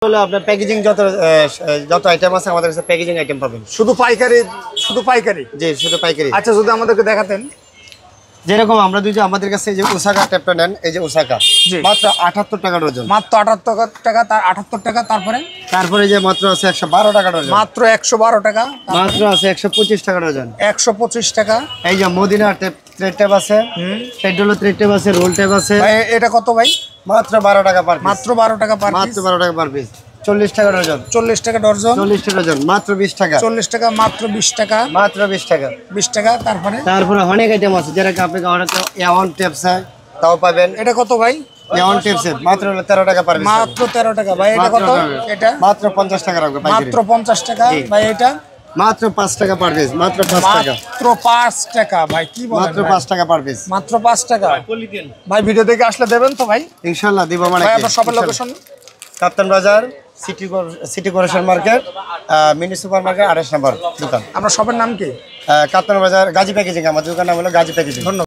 হলো আপনার প্যাকেজিং যত আইটেম আছে আমাদের কাছে প্যাকেজিং আইটেম পাবেন। শুধু পাইকারি? জি, শুধু পাইকারি। আচ্ছা, যদি আমাদেরকে দেখাতেন। যেরকম আমরা আমাদের কাছে এই যে ওসাকা ট্যাপটা নেন, এই যে ওসাকা মাত্র 78 টাকা ডজন। মাত্র 78 টাকা। তার 78 টাকা। তারপরে যে মাত্র আছে 112 টাকা ডজন। মাত্র 112 টাকা। মাত্র আছে 125 টাকা ডজন। 125 টাকা। এই যে মদিনা ট্যাপ আছে, পেড্রোলো ট্যাপ আছে, রোল ট্যাপ আছে। এটা কত ভাই? মাত্র 12 টাকা পার পিস। মাত্র 12 টাকা পার পিস। মাত্র 12 টাকা পার পিস। 40 টাকা ডজন। 40 টাকা ডজন। 40 টাকা ডজন। মাত্র 20 টাকা। 40 টাকা। মাত্র 20 টাকা। মাত্র 20 টাকা। 20 টাকা। তারপরে অনেক আইটেম আছে, যেরকম আপনি A1 ট্যাপস তাও পাবেন। এটা কত ভাই? A1 ট্যাপস মাত্র 13 টাকা পার পিস। মাত্র 13 টাকা ভাই। এটা কত? এটা মাত্র 50 টাকা রাখবে পাইকারি। মাত্র 50 টাকা ভাই। এটা মাত্র 5 টাকা পার পিস। মাত্র 5 টাকা। মাত্র 5 টাকা ভাই। কি বলেন? মাত্র 5 টাকা পার পিস। মাত্র 5 টাকা ভাই। ভিডিও দেখে আসলে দেবেন তো ভাই? ইনশাআল্লাহ দিব। মানে ভাই আপনার শপের লোকেশন? কাপ্তান বাজার, city corporation market, mini super market, 28 নম্বর দোকান। আপনার শপের নাম কি? কাপ্তান বাজার গাজী প্যাকেজিং। আমার দোকানের নাম হলো গাজী প্যাকেজিং। ধন্যবাদ।